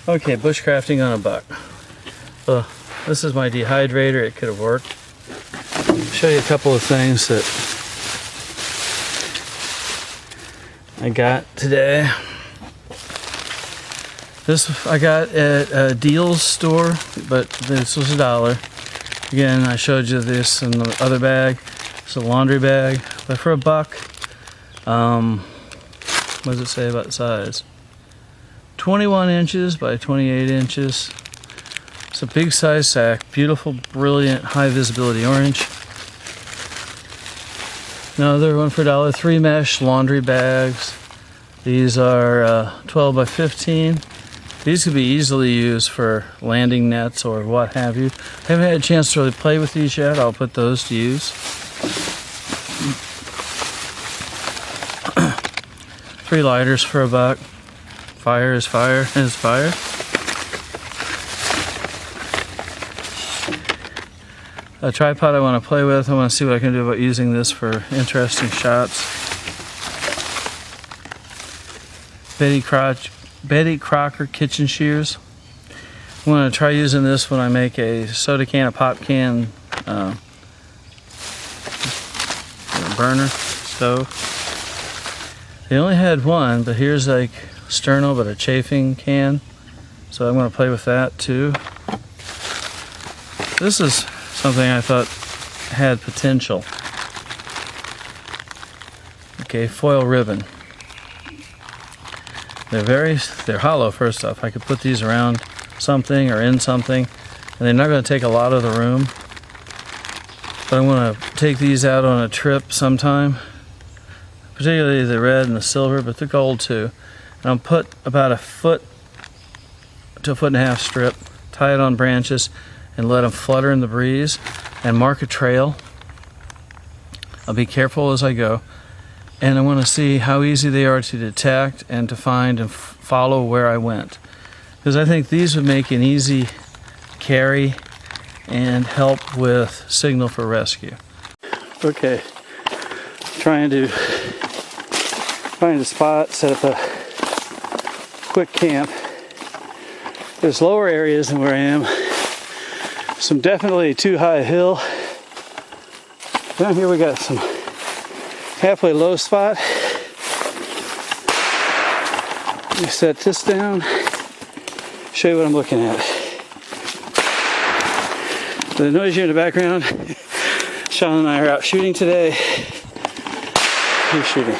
Okay, bushcrafting on a buck. Well, this is my dehydrator. It could have worked. I'll show you a couple of things that I got today. This I got at a Deal's store, but this was $1. Again, I showed you this in the other bag. It's a laundry bag, but for $1. What does it say about the size? 21 inches by 28 inches. It's a big size sack. Beautiful, brilliant, high visibility orange. Another one for $1. 3 mesh laundry bags. These are 12 by 15. These could be easily used for landing nets or what have you. I haven't had a chance to really play with these yet. I'll put those to use. 3 lighters for $1. Fire is fire is fire. A tripod I want to play with. I want to see what I can do about using this for interesting shots. Betty Crocker kitchen shears. I'm going to try using this when I make a soda can, a pop can burner stove. They only had one, but here's like sterno, but a chafing can. So I'm going to play with that too. This is something I thought had potential. Okay, foil ribbon. They're hollow first off. I could put these around something or in something, and they're not going to take a lot of the room. But I'm going to take these out on a trip sometime, particularly the red and the silver, but the gold too. And I'll put about 1 foot to 1.5 foot strip, tie it on branches, and let them flutter in the breeze, and mark a trail. I'll be careful as I go. And I want to see how easy they are to detect and to find and follow where I went. Because I think these would make an easy carry and help with signal for rescue. Okay, trying to find a spot, set up a quick camp. There's lower areas than where I am. Some definitely too high a hill. Down here we got some halfway low spot. Let me set this down, show you what I'm looking at. The noise you hear in the background, Sean and I are out shooting today. Who's shooting?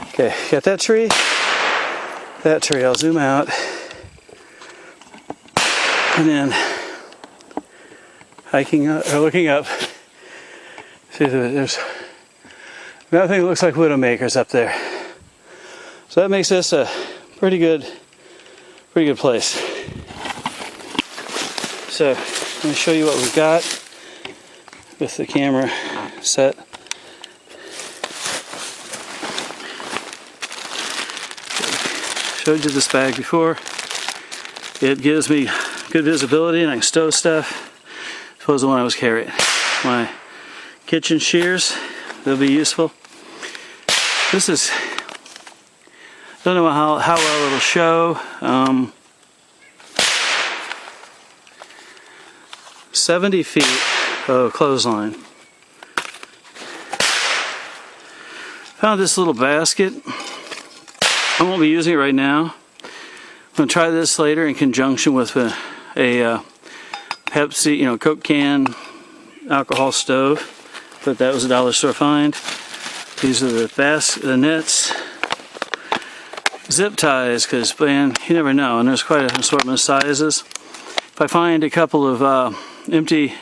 Okay, got that tree. That tree, I'll zoom out. And then hiking up, or looking up. See, there's nothing that looks like Widowmakers up there. So that makes this a pretty good place. So let me show you what we've got with the camera set. Showed you this bag before. It gives me good visibility and I can stow stuff. Suppose the one I was carrying. My kitchen shears, they'll be useful. This is, don't know how well it'll show. 70 feet of clothesline. Found this little basket. I won't be using it right now. I'm going to try this later in conjunction with a Pepsi, Coke can alcohol stove. But that was a $1 store find. These are the nets. Zip ties, because man, you never know, and there's quite an assortment of sizes. If I find a couple of empty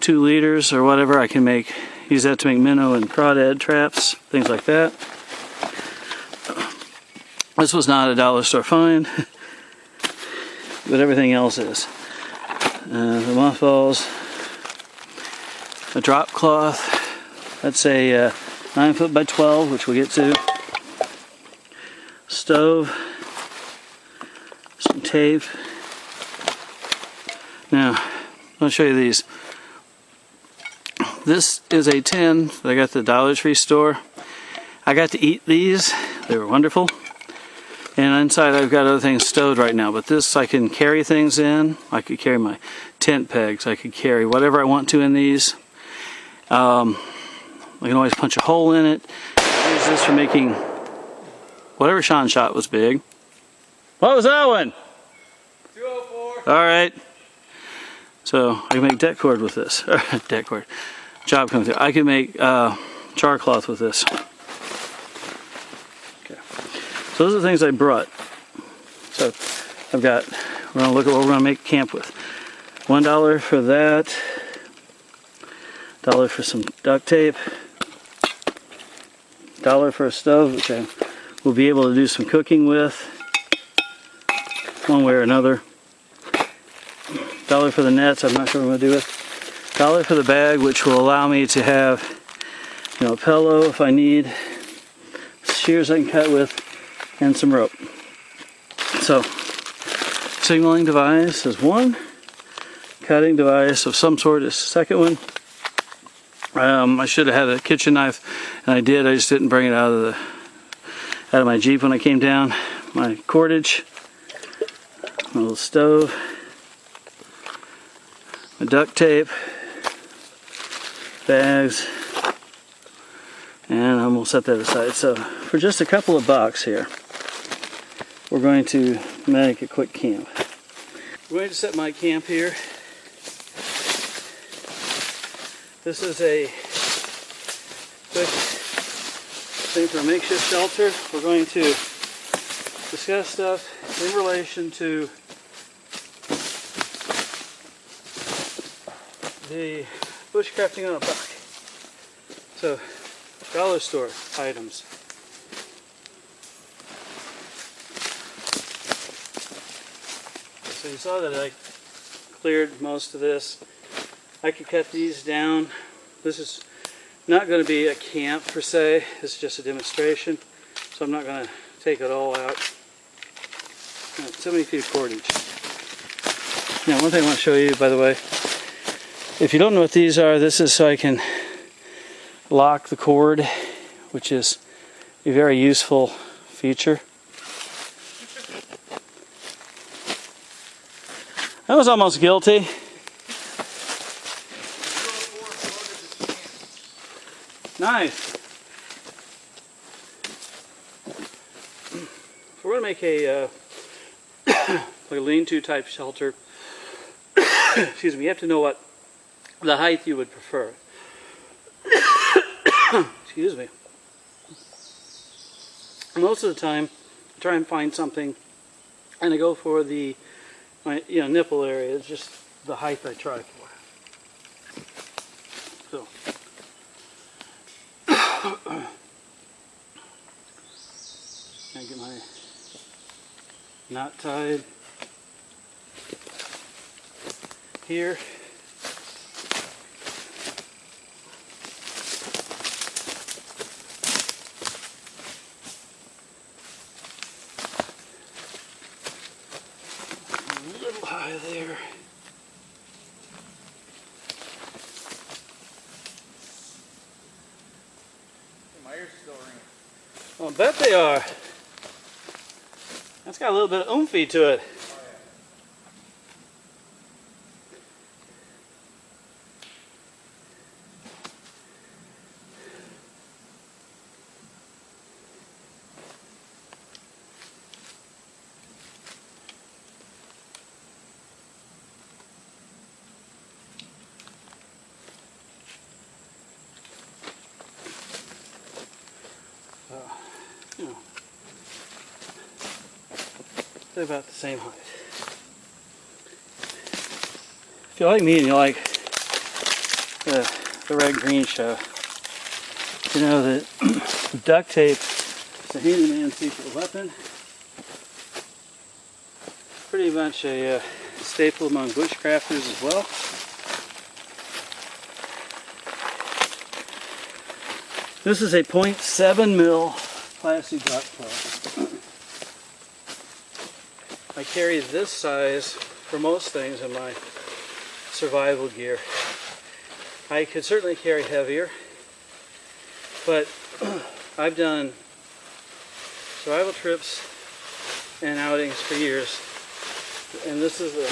2 liters or whatever, I can use that to make minnow and crawdad traps, things like that. This was not a $1 store find, but everything else is. The mothballs, a drop cloth, that's a 9 foot by 12, which we'll get to. Stove, some tape. Now, I'll show you these. This is a tin that I got at the Dollar Tree store. I got to eat these. They were wonderful. And inside I've got other things stowed right now, but this I can carry things in. I could carry my tent pegs. I could carry whatever I want to in these. I can always punch a hole in it. Use this for making whatever Sean shot was big. What was that one? 204. Alright. So I can make deck cord with this. Deck cord. Job coming through. I can make char cloth with this. Okay. So those are the things I brought. So I've got, we're going to look at what we're going to make camp with. $1 for that. $1 for some duct tape. $1 for a stove, which I will be able to do some cooking with, one way or another. $1 for the nets, I'm not sure what I'm going to do with. $1 for the bag, which will allow me to have, you know, a pillow if I need, shears I can cut with, and some rope. So, signaling device is one, cutting device of some sort is the second one. I should have had a kitchen knife, and I did. I just didn't bring it out of my Jeep when I came down. My cordage, my little stove, my duct tape, bags, and I'm gonna set that aside. So for just a couple of bucks here, we're going to make a quick camp. I'm going to set my camp here. This is a quick thing for a makeshift shelter. We're going to discuss stuff in relation to the Bushcrafting On A Buck. So, dollar store items. So you saw that I cleared most of this. I could cut these down. This is not going to be a camp per se. This is just a demonstration. So I'm not going to take it all out. So many feet of cordage. Now one thing I want to show you, by the way, if you don't know what these are, this is so I can lock the cord, which is a very useful feature. I was almost guilty. Nice. We're going to make a like a lean-to type shelter. Excuse me. You have to know what the height you would prefer. Excuse me. Most of the time, I try and find something, and I go for the nipple area. It's just the height I try for. So. I get my knot tied here. A little high there. My ears still ringing. Well, I bet they are. That's got a little bit of oomphy to it. You know, they're about the same height. If you like me and you like the Red Green Show, you know that duct tape is a handyman's secret weapon. Pretty much a staple among bushcrafters as well. This is a 0.7 mil plastic duct tape. I carry this size for most things in my survival gear. I could certainly carry heavier, but I've done survival trips and outings for years. And this is a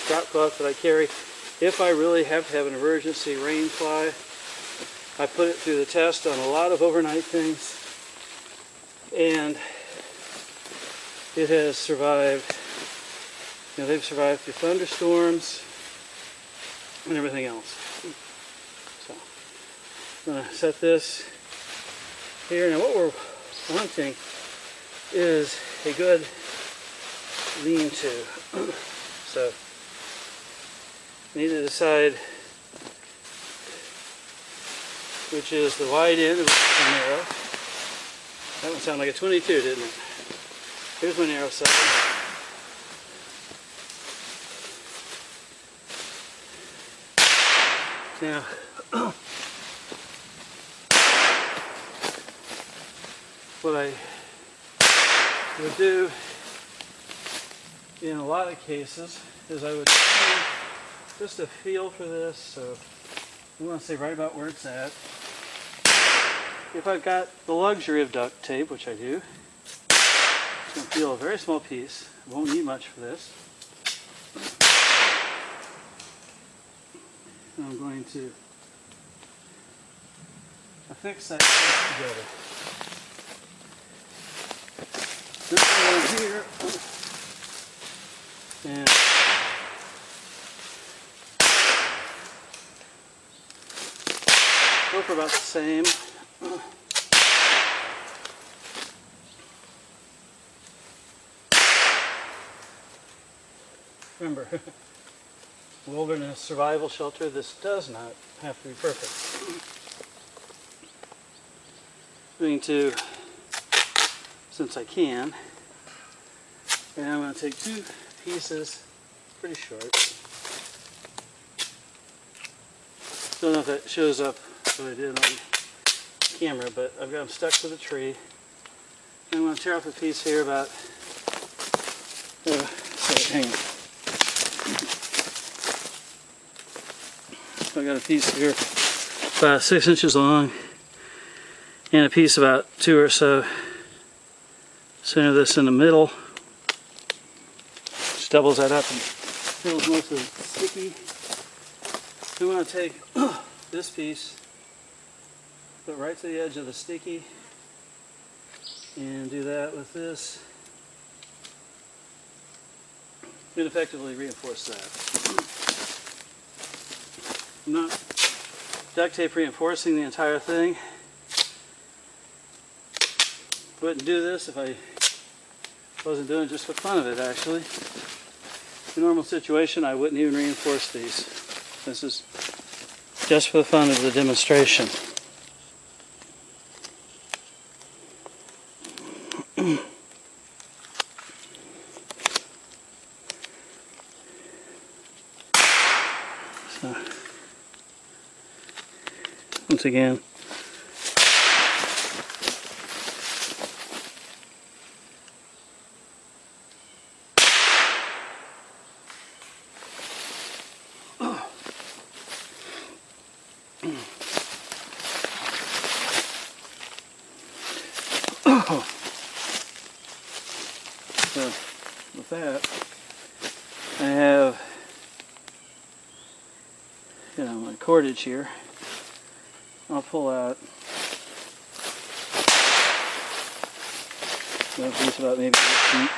drop cloth that I carry. If I really have to have an emergency rain fly, I put it through the test on a lot of overnight things, and it has survived. You know, they've survived through thunderstorms and everything else. So I'm going to set this here. Now what we're wanting is a good lean-to. So I need to decide which is the wide end and which is the narrow. That one sounded like a 22, didn't it? Here's my narrow side. Now, what I would do in a lot of cases is I would just a feel for this. So we want to say right about where it's at. If I've got the luxury of duct tape, which I do, I'm going to peel a very small piece. I won't need much for this. And I'm going to affix that piece together. This one here, and go for about the same. Remember, wilderness survival shelter, this does not have to be perfect. I'm going to, since I can, and I'm going to take two pieces, pretty short. Don't know if that shows up what I did on camera, but I've got them stuck to the tree. I'm going to tear off a piece here about, hang on. So I got a piece here about 6 inches long and a piece about 2 or so. Center this in the middle. Just doubles that up and fills most of it sticky. We want to take this piece, put it right to the edge of the sticky, and do that with this. And effectively reinforce that. I'm not duct tape reinforcing the entire thing. Wouldn't do this if I wasn't doing it just for fun of it, actually. In a normal situation, I wouldn't even reinforce these. This is just for the fun of the demonstration. So, once again, so with that, I have, my cordage here. I'll pull out that piece about maybe 8 feet.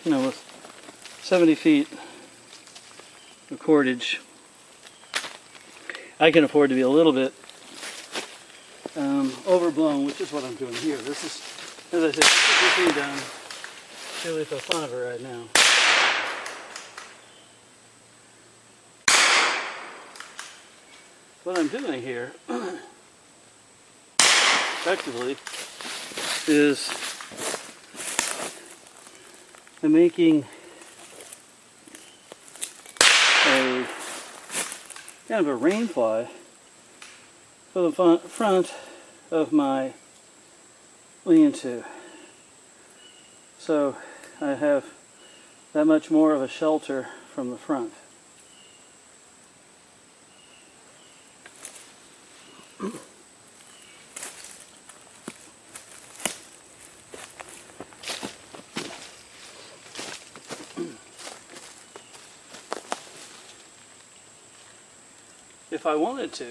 With 70 feet of cordage, I can afford to be a little bit overblown, which is what I'm doing here. This is, as I said, this is being done purely for the fun of it right now. What I'm doing here, effectively, is I'm making a kind of a rain fly for the front of my lean-to. So I have that much more of a shelter from the front. If I wanted to,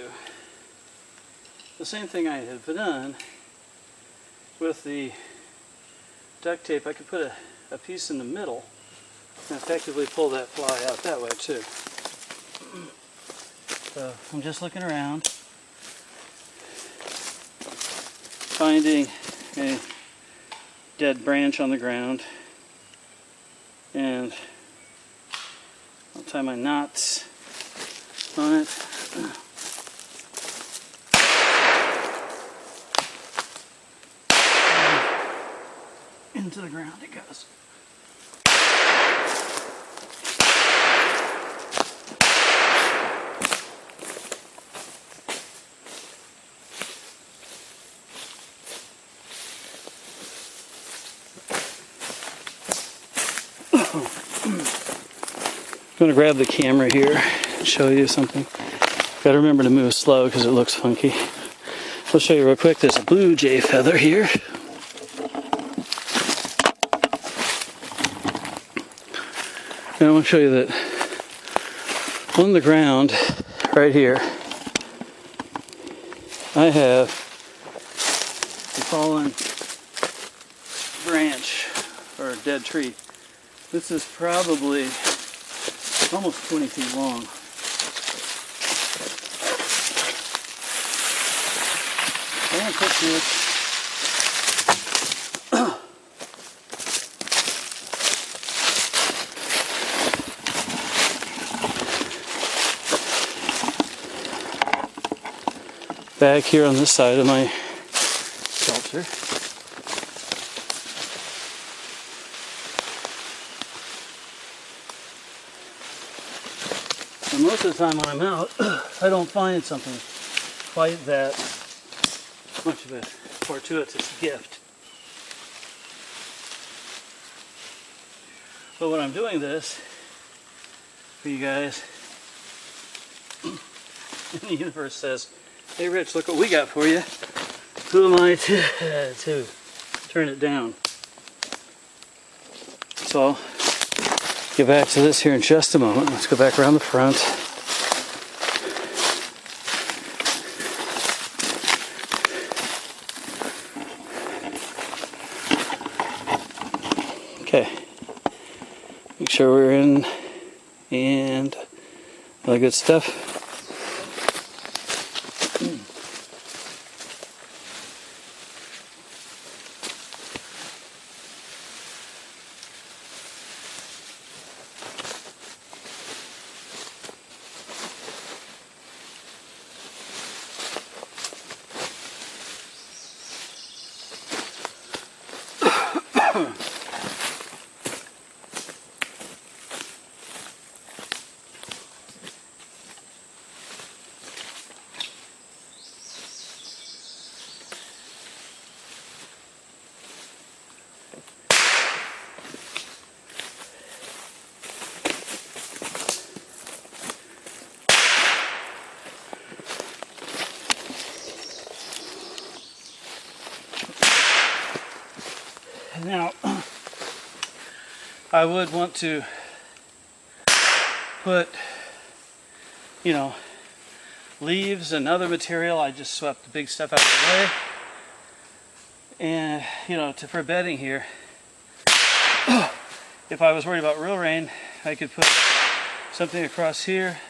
the same thing I have done with the duct tape, I could put a piece in the middle and effectively pull that fly out that way too. So I'm just looking around, finding a dead branch on the ground, and I'll tie my knots on it. Into the ground it goes. I'm going to grab the camera here and show you something. Got to remember to move slow because it looks funky. I'll show you real quick. There's a blue jay feather here. And I want to show you that on the ground right here, I have a fallen branch or a dead tree. This is probably almost 20 feet long. I'm going to put this back here on this side of my shelter. And most of the time when I'm out, I don't find something quite that much of a fortuitous gift. But when I'm doing this for you guys, and the universe says, "Hey Rich, look what we got for you." Who am I to turn it down? So I'll get back to this here in just a moment. Let's go back around the front. Okay. Make sure we're in and all the good stuff. Now, I would want to put, leaves and other material. I just swept the big stuff out of the way. And, for bedding here, if I was worried about real rain, I could put something across here,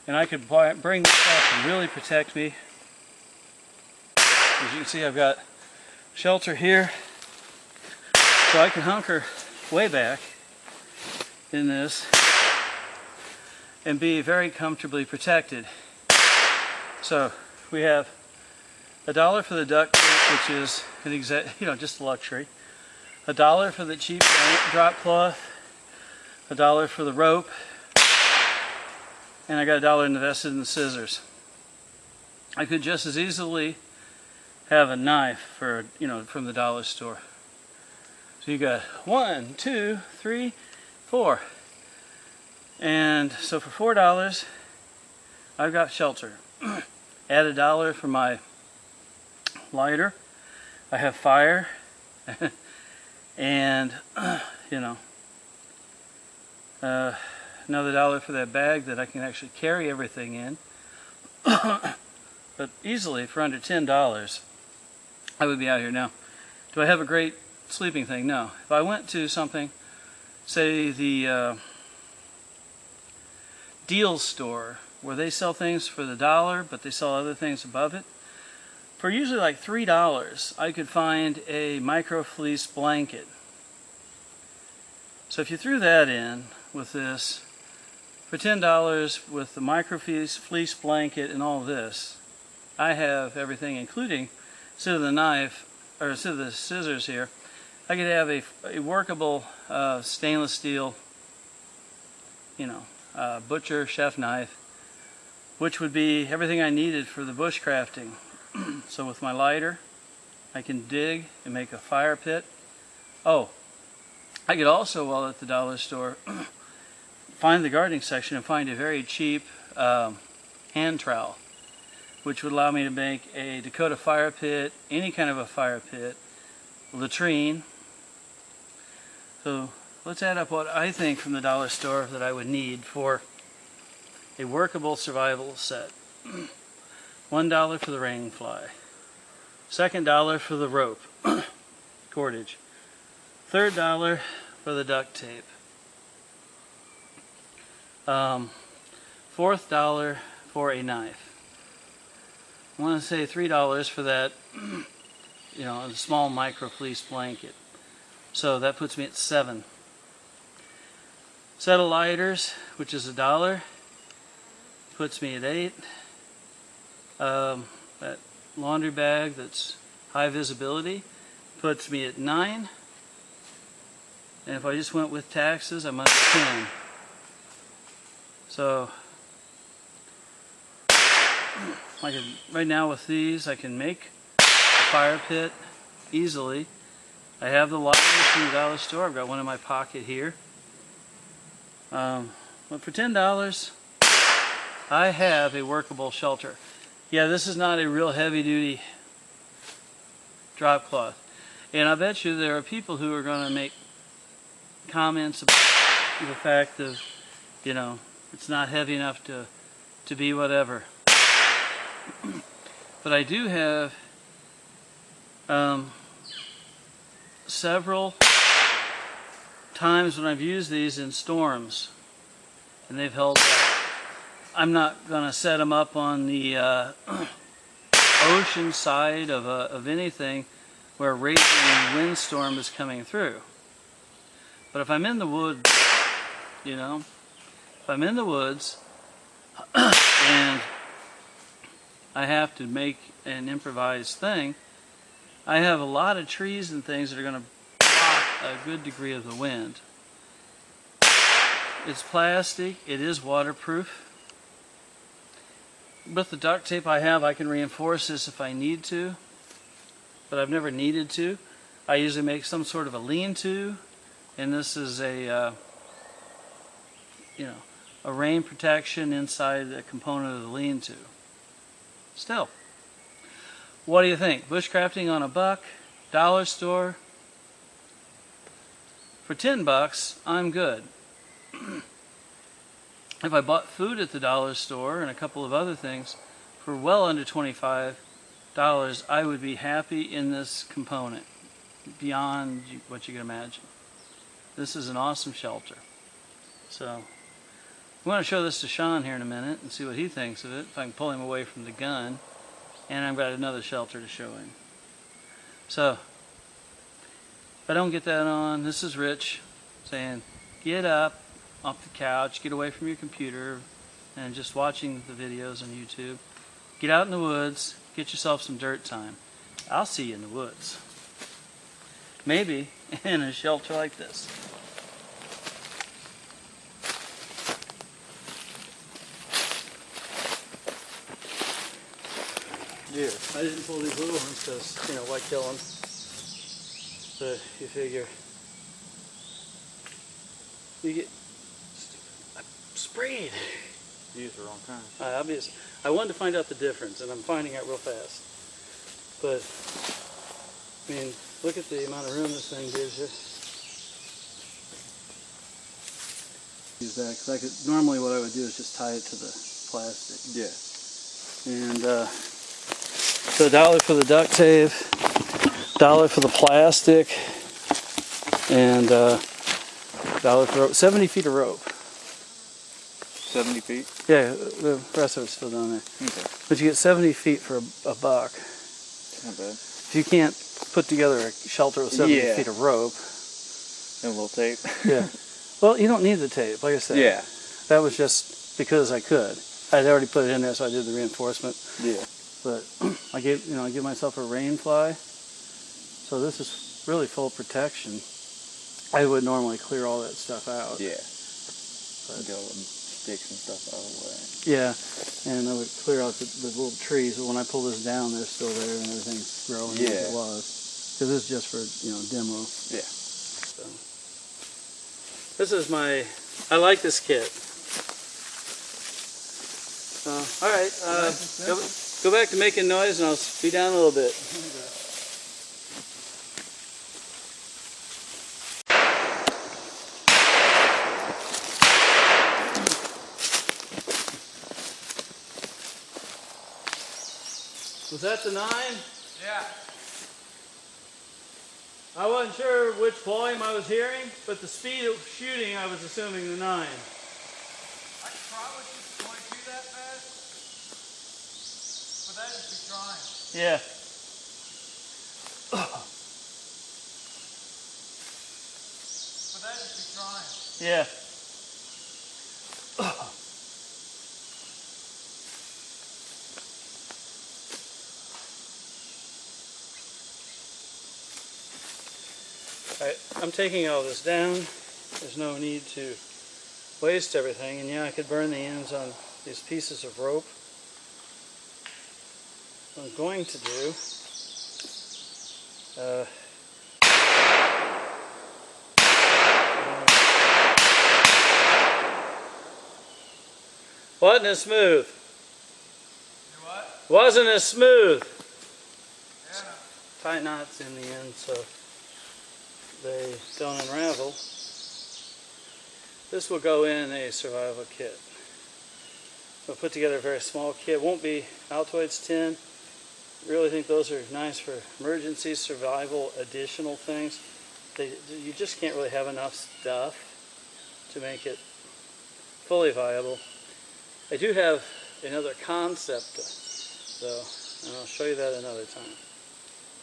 and I could bring this up and really protect me. As you can see, I've got shelter here. So I can hunker way back in this and be very comfortably protected. So we have $1 for the duct tape, which is just a luxury. $1 for the cheap drop cloth. $1 for the rope. And I got $1 invested in the scissors. I could just as easily have a knife for from the dollar store. So you got 1, 2, 3, 4. And so for $4, I've got shelter. add $1 for my lighter. I have fire, and you know, another $1 for that bag that I can actually carry everything in. But easily for under $10, I would be out here now. Do I have a great sleeping thing? No. If I went to something, say the deal store, where they sell things for the $1, but they sell other things above it, for usually like $3, I could find a micro fleece blanket. So if you threw that in with this, for $10 with the micro fleece blanket and all this, I have everything, including, instead of the knife, or instead of the scissors here, I could have a workable stainless steel, you know, butcher chef knife, which would be everything I needed for the bushcrafting. So with my lighter, I can dig and make a fire pit. Oh, I could also, while at the dollar store, find the gardening section and find a very cheap hand trowel, which would allow me to make a Dakota fire pit, any kind of a fire pit, latrine. So let's add up what I think from the dollar store that I would need for a workable survival set. $1 for the rain fly. Second $1 for the rope, cordage. Third $1 for the duct tape. Fourth $1 for a knife. I want to say $3 for that, you know, a small micro fleece blanket. So that puts me at $7. Set of lighters, which is $1, puts me at $8. That laundry bag that's high visibility puts me at $9. And if I just went with taxes, I'm under $10. So I can, right now with these, I can make a fire pit easily. I have the lighters from the dollar store. I've got one in my pocket here. But for $10, I have a workable shelter. Yeah, this is not a real heavy-duty drop cloth. And I bet you there are people who are going to make comments about the fact of, you know, it's not heavy enough to be whatever. But I do have several times when I've used these in storms, and they've held up. I'm not going to set them up on the ocean side of anything where a raging windstorm is coming through. But if I'm in the woods, you know, if I'm in the woods and I have to make an improvised thing, I have a lot of trees and things that are going to block a good degree of the wind. It's plastic, it is waterproof. With the duct tape I have, I can reinforce this if I need to, but I've never needed to. I usually make some sort of a lean-to, and this is a, you know, a rain protection inside a component of the lean-to. Still, what do you think? Bushcrafting on a buck, dollar store. For $10, I'm good. If I bought food at the dollar store and a couple of other things for well under $25, I would be happy in this component, beyond what you can imagine. This is an awesome shelter. So I'm going to show this to Sean here in a minute and see what he thinks of it, if I can pull him away from the gun. And I've got another shelter to show him. So if I don't get that on, this is Rich saying, get up off the couch, get away from your computer and just watching the videos on YouTube. Get out in the woods, get yourself some dirt time. I'll see you in the woods. Maybe in a shelter like this. Deer. I didn't pull these little ones because, you know, why kill them? But you figure you get sprayed. You used the wrong kind. I wanted to find out the difference, and I'm finding out real fast. But, I mean, look at the amount of room this thing gives you. Use that, because normally what I would do is just tie it to the plastic. Yeah. And so $1 for the duct tape, $1 for the plastic, and $1 for rope. 70 feet of rope. 70 feet? Yeah, the rest of it's still down there. Okay. But you get 70 feet for a buck. Not bad. If you can't put together a shelter with 70 feet of rope. And a little tape. Yeah. Well, you don't need the tape, like I said. Yeah. That was just because I could. I'd already put it in there, so I did the reinforcement. Yeah. But I give myself a rain fly. So this is really full protection. I would normally clear all that stuff out. Yeah. But, go and sticks and stuff out of the way. Yeah, and I would clear out the little trees. But when I pull this down, they're still there and everything's growing as it was. Because this is just for demo. Yeah. So. This is I like this kit. So, all right, go back to making noise and I'll be down a little bit. Was that the 9? Yeah. I wasn't sure which volume I was hearing, but the speed of shooting, I was assuming the 9. I probably just want to shoot that fast, but that'd just be trying. Yeah. But that'd just be trying. Yeah. Alright, I'm taking all this down. There's no need to waste everything, and yeah, I could burn the ends on these pieces of rope. What I'm going to do wasn't as smooth. What? Wasn't as smooth. Yeah. Tie knots in the end so they don't unravel. This will go in a survival kit. We'll put together a very small kit. Won't be Altoids 10. Really think those are nice for emergency survival additional things. You just can't really have enough stuff to make it fully viable. I do have another concept though, and I'll show you that another time.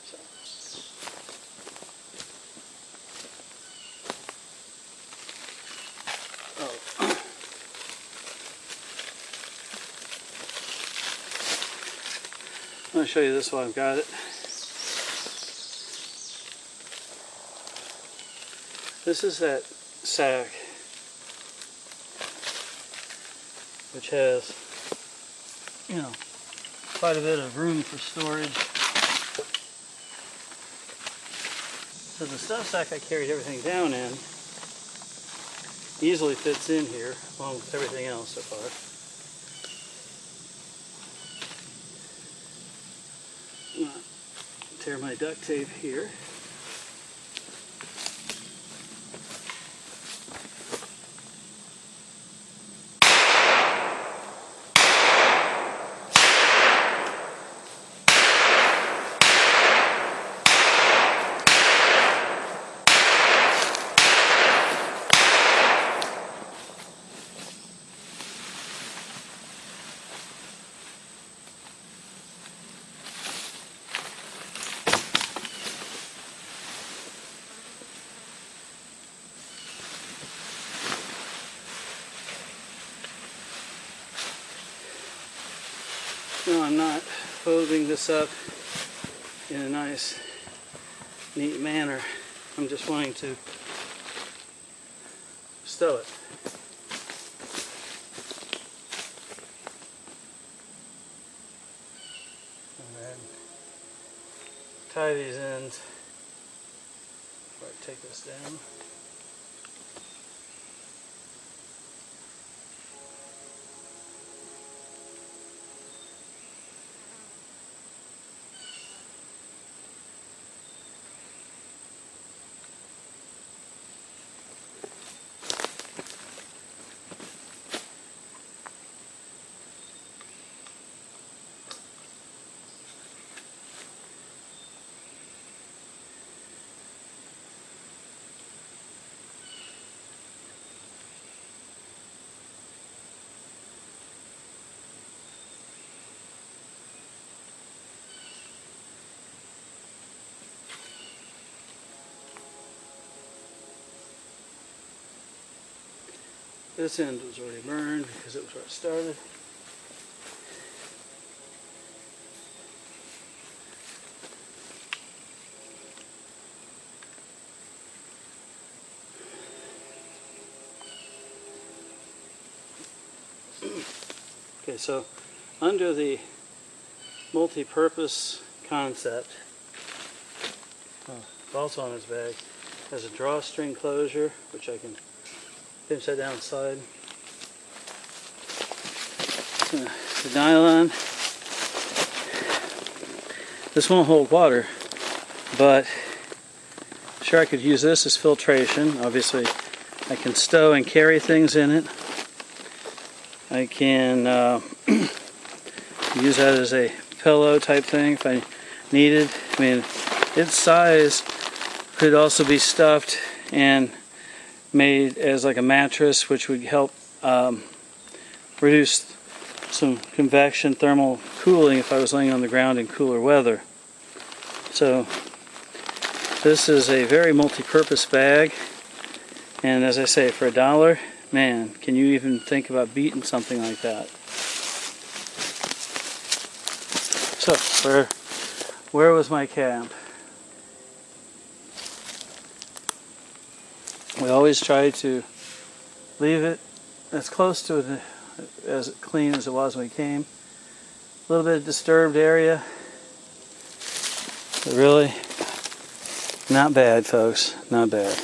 So. I'm going to show you this while I've got it. This is that sack, which has, quite a bit of room for storage. So the stuff sack I carried everything down in easily fits in here, along with everything else so far. I'm going to tear my duct tape here. No, I'm not folding this up in a nice, neat manner. I'm just wanting to stow it. And then tie these ends before I take this down. This end was already burned because it was where it started. Okay, so under the multi-purpose concept, also on his bag, has a drawstring closure, which I can pinch that down the side. The nylon. This won't hold water, but sure I could use this as filtration. Obviously, I can stow and carry things in it. I can use that as a pillow type thing if I needed. I mean, its size could also be stuffed and made as like a mattress, which would help reduce some convection thermal cooling if I was laying on the ground in cooler weather. So this is a very multi-purpose bag, and as I say, for $1, man, can you even think about beating something like that? So where was my camp? We always try to leave it as close to it as clean as it was when we came. A little bit of disturbed area, but really not bad, folks, not bad.